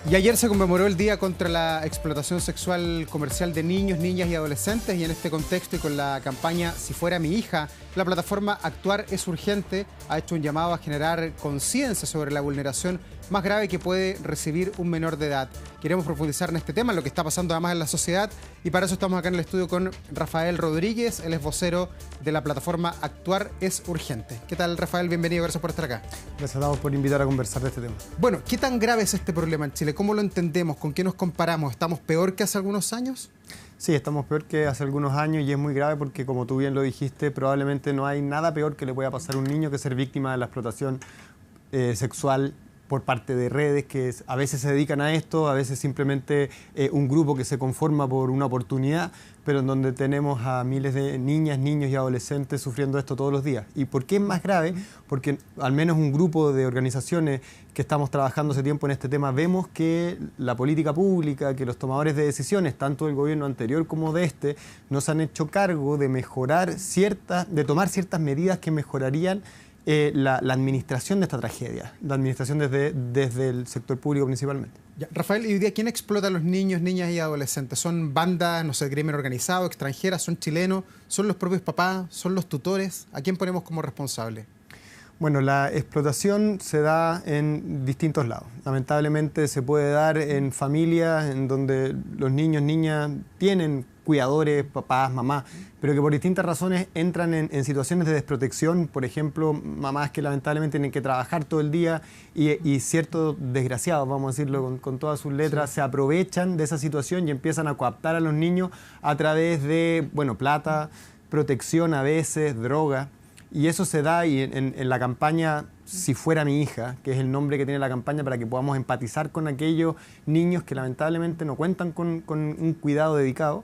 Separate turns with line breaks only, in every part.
Y ayer se conmemoró el Día contra la Explotación Sexual Comercial de Niños, Niñas y Adolescentes, y en este contexto y con la campaña Si fuera mi hija, la plataforma Actuar es Urgente ha hecho un llamado a generar conciencia sobre la vulneración más grave que puede recibir un menor de edad. Queremos profundizar en este tema, en lo que está pasando además en la sociedad, y para eso estamos acá en el estudio con Rafael Rodríguez. Él es vocero de la plataforma Actuar es Urgente. ¿Qué tal, Rafael? Bienvenido, gracias por estar acá.
Gracias a todos por invitar a conversar de este tema.
Bueno, ¿qué tan grave es este problema en Chile? ¿Cómo lo entendemos? ¿Con qué nos comparamos? ¿Estamos peor que hace algunos años?
Sí, estamos peor que hace algunos años y es muy grave porque, como tú bien lo dijiste, probablemente no hay nada peor que le pueda pasar a un niño que ser víctima de la explotación sexual por parte de redes que a veces se dedican a esto, a veces simplemente un grupo que se conforma por una oportunidad, pero en donde tenemos a miles de niñas, niños y adolescentes sufriendo esto todos los días. ¿Y por qué es más grave? Porque al menos un grupo de organizaciones que estamos trabajando hace tiempo en este tema, vemos que la política pública, que los tomadores de decisiones, tanto del gobierno anterior como de este, nos han hecho cargo de de tomar ciertas medidas que mejorarían la administración de esta tragedia, la administración desde el sector público principalmente.
Ya, Rafael, ¿y hoy día quién explota a los niños, niñas y adolescentes? ¿Son bandas, no sé, crimen organizado, extranjeras, son chilenos, son los propios papás, son los tutores? ¿A quién ponemos como responsable?
Bueno, la explotación se da en distintos lados. Lamentablemente se puede dar en familias en donde los niños, niñas tienen cuidadores, papás, mamás, pero que por distintas razones entran en situaciones de desprotección. Por ejemplo, mamás que lamentablemente tienen que trabajar todo el día y ciertos desgraciados, vamos a decirlo con todas sus letras, sí, se aprovechan de esa situación y empiezan a coaptar a los niños a través de, bueno, plata, protección a veces, droga. Y eso se da y en la campaña Si fuera mi hija, que es el nombre que tiene la campaña para que podamos empatizar con aquellos niños que lamentablemente no cuentan con un cuidado dedicado.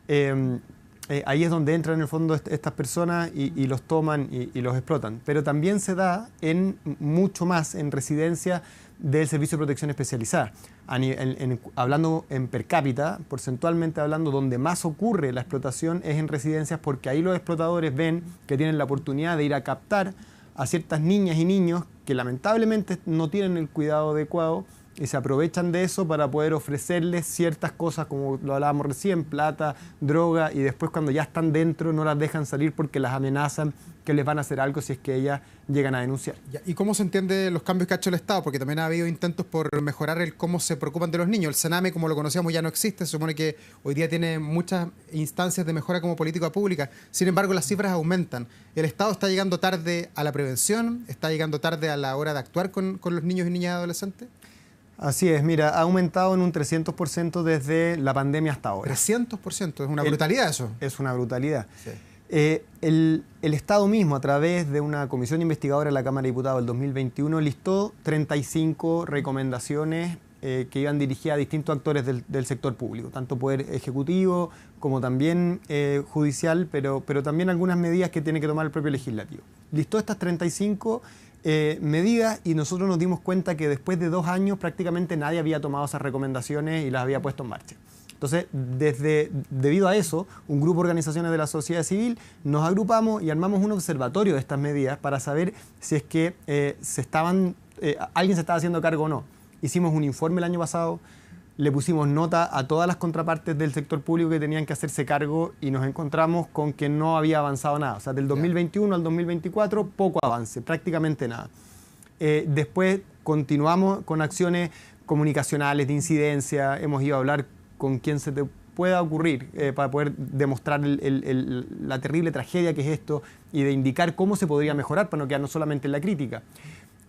Ahí es donde entran en el fondo estas personas y los toman y los explotan. Pero también se da mucho más en residencias del Servicio de Protección Especializada. Hablando en per cápita, porcentualmente hablando, donde más ocurre la explotación es en residencias, porque ahí los explotadores ven que tienen la oportunidad de ir a captar a ciertas niñas y niños que lamentablemente no tienen el cuidado adecuado y se aprovechan de eso para poder ofrecerles ciertas cosas, como lo hablábamos recién, plata, droga, y después cuando ya están dentro no las dejan salir porque las amenazan que les van a hacer algo si es que ellas llegan a denunciar.
¿Y cómo se entiende los cambios que ha hecho el Estado? Porque también ha habido intentos por mejorar el cómo se preocupan de los niños. El Sename, como lo conocíamos, ya no existe. Se supone que hoy día tiene muchas instancias de mejora como política pública. Sin embargo, las cifras aumentan. ¿El Estado está llegando tarde a la prevención? ¿Está llegando tarde a la hora de actuar con los niños y niñas y adolescentes?
Así es, mira, ha aumentado en un 300% desde la pandemia hasta ahora.
300%, es una brutalidad eso.
Es una brutalidad.
Sí.
El Estado mismo, a través de una comisión investigadora de la Cámara de Diputados del 2021, listó 35 recomendaciones que iban dirigidas a distintos actores del sector público, tanto poder ejecutivo como también judicial, pero también algunas medidas que tiene que tomar el propio legislativo. Listó estas 35 medidas y nosotros nos dimos cuenta que después de 2 años prácticamente nadie había tomado esas recomendaciones y las había puesto en marcha. Entonces, debido a eso, un grupo de organizaciones de la sociedad civil nos agrupamos y armamos un observatorio de estas medidas para saber si es que alguien se estaba haciendo cargo o no. Hicimos un informe el año pasado, le pusimos nota a todas las contrapartes del sector público que tenían que hacerse cargo y nos encontramos con que no había avanzado nada. O sea, del 2021 al 2024, poco avance, prácticamente nada. Después continuamos con acciones comunicacionales de incidencia, hemos ido a hablar con quien se te pueda ocurrir para poder demostrar la terrible tragedia que es esto y de indicar cómo se podría mejorar para no quedarnos solamente en la crítica.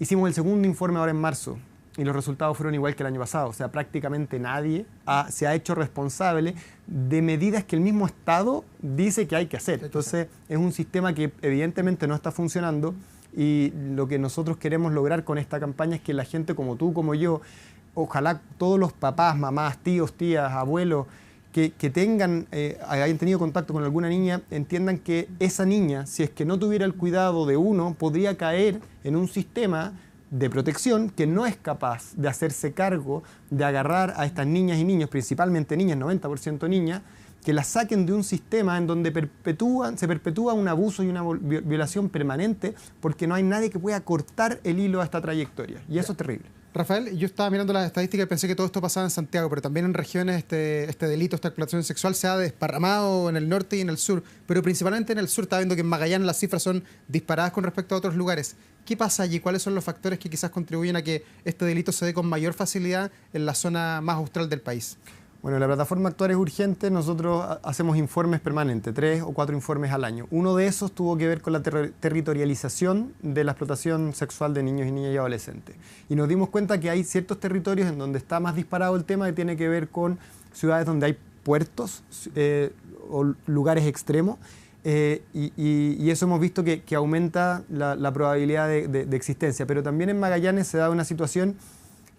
Hicimos el segundo informe ahora en marzo y los resultados fueron igual que el año pasado. O sea, prácticamente nadie se ha hecho responsable de medidas que el mismo Estado dice que hay que hacer. Entonces, es un sistema que evidentemente no está funcionando y lo que nosotros queremos lograr con esta campaña es que la gente como tú, como yo, ojalá todos los papás, mamás, tíos, tías, abuelos que hayan tenido contacto con alguna niña, entiendan que esa niña, si es que no tuviera el cuidado de uno, podría caer en un sistema de protección que no es capaz de hacerse cargo de agarrar a estas niñas y niños, principalmente niñas, 90% niñas, que las saquen de un sistema en donde se perpetúa un abuso y una violación permanente porque no hay nadie que pueda cortar el hilo a esta trayectoria. Y eso es terrible.
Rafael, yo estaba mirando las estadísticas y pensé que todo esto pasaba en Santiago, pero también en regiones este delito, esta explotación sexual se ha desparramado en el norte y en el sur, pero principalmente en el sur. Estaba viendo que en Magallanes las cifras son disparadas con respecto a otros lugares. ¿Qué pasa allí? ¿Cuáles son los factores que quizás contribuyen a que este delito se dé con mayor facilidad en la zona más austral del país?
Bueno, la plataforma Actuar es Urgente, nosotros hacemos informes permanentes, 3 o 4 informes al año. Uno de esos tuvo que ver con la territorialización de la explotación sexual de niños y niñas y adolescentes. Y nos dimos cuenta que hay ciertos territorios en donde está más disparado el tema, que tiene que ver con ciudades donde hay puertos o lugares extremos. Y eso hemos visto que aumenta la probabilidad de existencia. Pero también en Magallanes se da una situación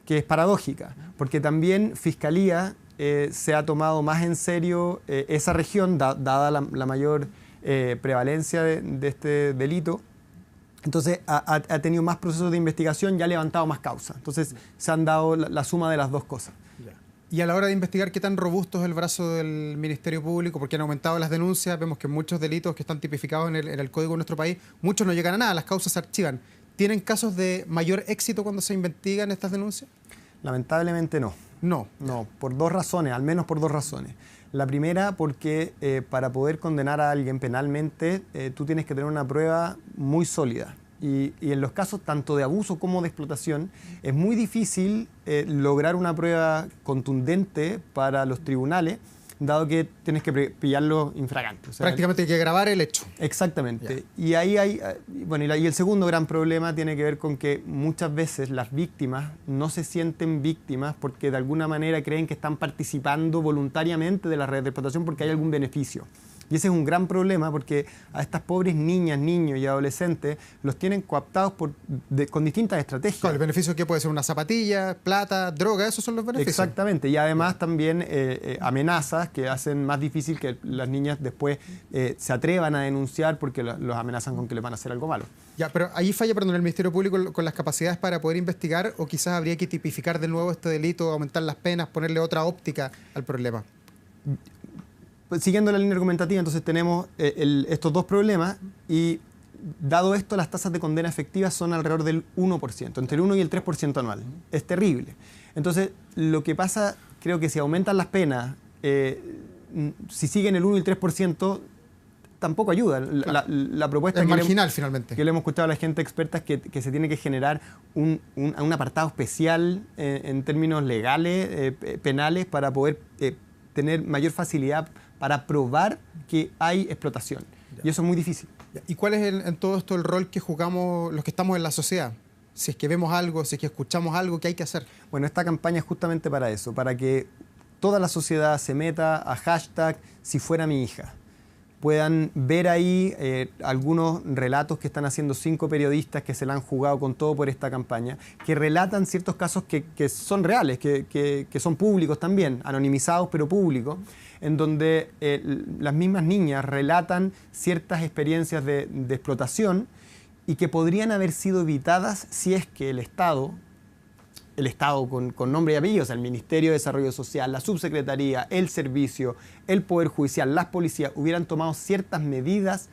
que es paradójica, porque también Fiscalía se ha tomado más en serio esa región, dada la mayor prevalencia de este delito. Entonces ha tenido más procesos de investigación y ha levantado más causas. Entonces se han dado la suma de las dos cosas.
Y a la hora de investigar, ¿qué tan robusto es el brazo del Ministerio Público? Porque han aumentado las denuncias, vemos que muchos delitos que están tipificados en el Código de nuestro país, muchos no llegan a nada, las causas se archivan. ¿Tienen casos de mayor éxito cuando se investigan estas denuncias?
Lamentablemente no.
No,
por 2 razones, al menos por 2 razones. La primera, porque para poder condenar a alguien penalmente, tú tienes que tener una prueba muy sólida. Y en los casos tanto de abuso como de explotación, es muy difícil lograr una prueba contundente para los tribunales, dado que tienes que pillarlo infragante. O sea,
prácticamente hay que grabar el hecho.
Exactamente. Y ahí hay, bueno, y el segundo gran problema tiene que ver con que muchas veces las víctimas no se sienten víctimas porque de alguna manera creen que están participando voluntariamente de la red de explotación porque hay algún beneficio. Y ese es un gran problema porque a estas pobres niñas, niños y adolescentes los tienen cooptados con distintas estrategias.
Claro, el beneficio que puede ser una zapatilla, plata, droga, esos son los beneficios.
Exactamente, y además también amenazas que hacen más difícil que las niñas después se atrevan a denunciar porque los amenazan con que les van a hacer algo malo.
Ya, pero ahí falla, perdón, el Ministerio Público con las capacidades para poder investigar, o quizás habría que tipificar de nuevo este delito, aumentar las penas, ponerle otra óptica al problema.
Siguiendo la línea argumentativa, entonces tenemos estos dos problemas y dado esto, las tasas de condena efectivas son alrededor del 1%, entre el 1 y el 3% anual. Es terrible. Entonces, lo que pasa, creo que si aumentan las penas, si siguen el 1 y el 3%, tampoco ayuda.
Claro.
La propuesta
es marginal, finalmente.
Que le hemos escuchado a la gente experta es que se tiene que generar un apartado especial en términos legales, penales, para poder tener mayor facilidad para probar que hay explotación. Ya. Y eso es muy difícil.
Ya. ¿Y cuál es en todo esto el rol que jugamos los que estamos en la sociedad? Si es que vemos algo, si es que escuchamos algo, ¿qué hay que hacer?
Bueno, esta campaña es justamente para eso, para que toda la sociedad se meta a hashtag si fuera mi hija. Puedan ver ahí algunos relatos que están haciendo 5 periodistas que se la han jugado con todo por esta campaña, que relatan ciertos casos que son reales, que son públicos también, anonimizados pero públicos, en donde las mismas niñas relatan ciertas experiencias de explotación y que podrían haber sido evitadas si es que el Estado con nombre y apellido, o sea, el Ministerio de Desarrollo Social, la Subsecretaría, el Servicio, el Poder Judicial, las policías, hubieran tomado ciertas medidas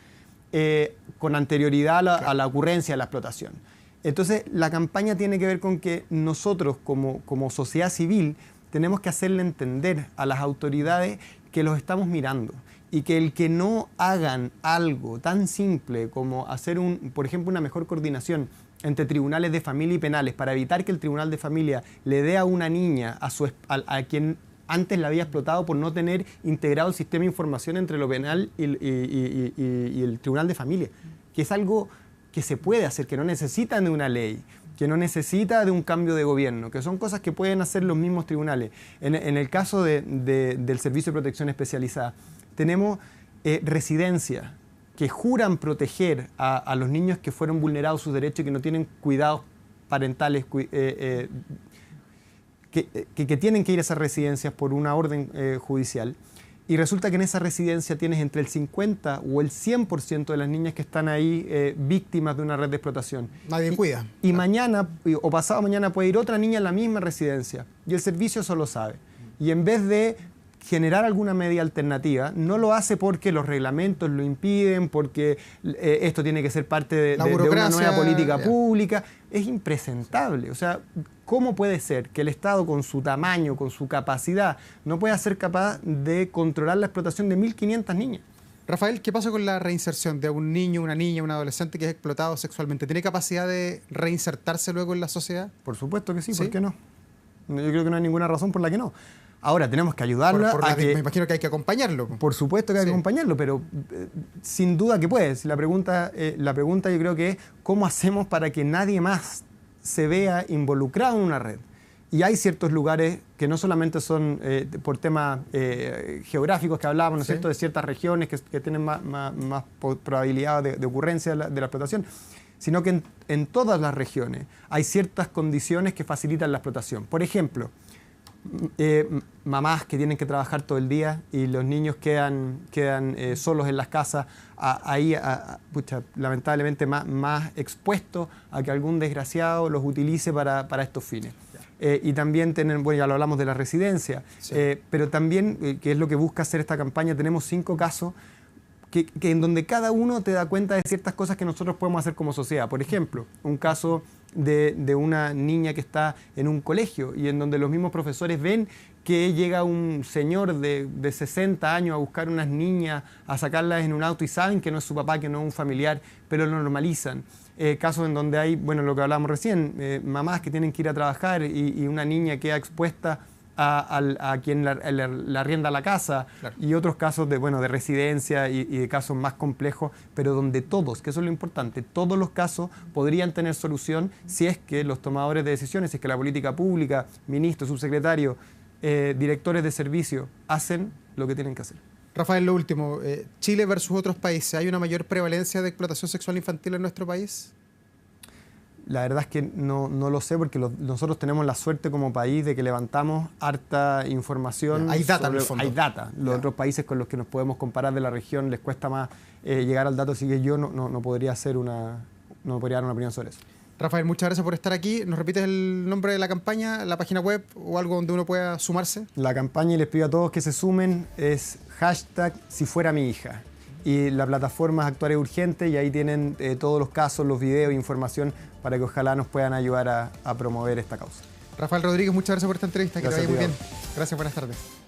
con anterioridad a la ocurrencia de la explotación. Entonces, la campaña tiene que ver con que nosotros, como sociedad civil, tenemos que hacerle entender a las autoridades que los estamos mirando y que el que no hagan algo tan simple como hacer, por ejemplo, una mejor coordinación entre tribunales de familia y penales para evitar que el tribunal de familia le dé a una niña a quien antes la había explotado por no tener integrado el sistema de información entre lo penal y el tribunal de familia, que es algo que se puede hacer, que no necesitan de una ley, que no necesita de un cambio de gobierno, que son cosas que pueden hacer los mismos tribunales. En el caso del Servicio de Protección Especializada, tenemos residencias que juran proteger a los niños que fueron vulnerados sus derechos y que no tienen cuidados parentales, que tienen que ir a esas residencias por una orden judicial. Y resulta que en esa residencia tienes entre el 50 o el 100% de las niñas que están ahí víctimas de una red de explotación.
Nadie cuida.
Y mañana o pasado mañana puede ir otra niña a la misma residencia y el servicio eso lo sabe. Y en vez de generar alguna medida alternativa, no lo hace porque los reglamentos lo impiden, porque esto tiene que ser parte de una nueva política pública. Es impresentable. O sea, ¿cómo puede ser que el Estado, con su tamaño, con su capacidad, no pueda ser capaz de controlar la explotación de 1.500 niñas?
Rafael, ¿qué pasa con la reinserción de un niño, una niña, un adolescente que es explotado sexualmente? ¿Tiene capacidad de reinsertarse luego en la sociedad?
Por supuesto que sí, ¿por qué no? Yo creo que no hay ninguna razón por la que no. Ahora, tenemos que ayudarlo
me imagino que hay que acompañarlo.
Por supuesto que hay que acompañarlo, pero sin duda que puede. Si la pregunta yo creo que es ¿cómo hacemos para que nadie más se vea involucrado en una red? Y hay ciertos lugares que no solamente son por temas geográficos que hablábamos, ¿no es cierto?, de ciertas regiones que tienen más probabilidad de ocurrencia de la explotación, sino que en todas las regiones hay ciertas condiciones que facilitan la explotación. Por ejemplo, mamás que tienen que trabajar todo el día y los niños quedan solos en las casas, lamentablemente más expuestos a que algún desgraciado los utilice para estos fines. Y también bueno, ya lo hablamos de la residencia, pero también, que es lo que busca hacer esta campaña, tenemos 5 casos que en donde cada uno te da cuenta de ciertas cosas que nosotros podemos hacer como sociedad. Por ejemplo, un caso de una niña que está en un colegio y en donde los mismos profesores ven que llega un señor de 60 años a buscar unas niñas, a sacarlas en un auto y saben que no es su papá, que no es un familiar, pero lo normalizan. Casos en donde hay, bueno, lo que hablábamos recién, mamás que tienen que ir a trabajar y una niña queda expuesta a quien la arrienda la casa, claro. Y otros casos de residencia y de casos más complejos, pero donde todos, que eso es lo importante, todos los casos podrían tener solución si es que los tomadores de decisiones, si es que la política pública, ministros, subsecretarios, directores de servicio hacen lo que tienen que hacer.
Rafael, lo último, Chile versus otros países, ¿hay una mayor prevalencia de explotación sexual infantil en nuestro país?
La verdad es que no lo sé porque nosotros tenemos la suerte como país de que levantamos harta información.
Hay data en el fondo.
Hay data. Los otros países con los que nos podemos comparar de la región les cuesta más llegar al dato, así que yo no podría dar una opinión sobre eso.
Rafael, muchas gracias por estar aquí. ¿Nos repites el nombre de la campaña, la página web o algo donde uno pueda sumarse?
La campaña, y les pido a todos que se sumen, es #SiFueraMiHija. Y la plataforma es Actuar es Urgente y ahí tienen todos los casos, los videos e información para que ojalá nos puedan ayudar a promover esta causa.
Rafael Rodríguez, muchas gracias por esta entrevista. Que te vaya muy bien. Gracias, buenas tardes.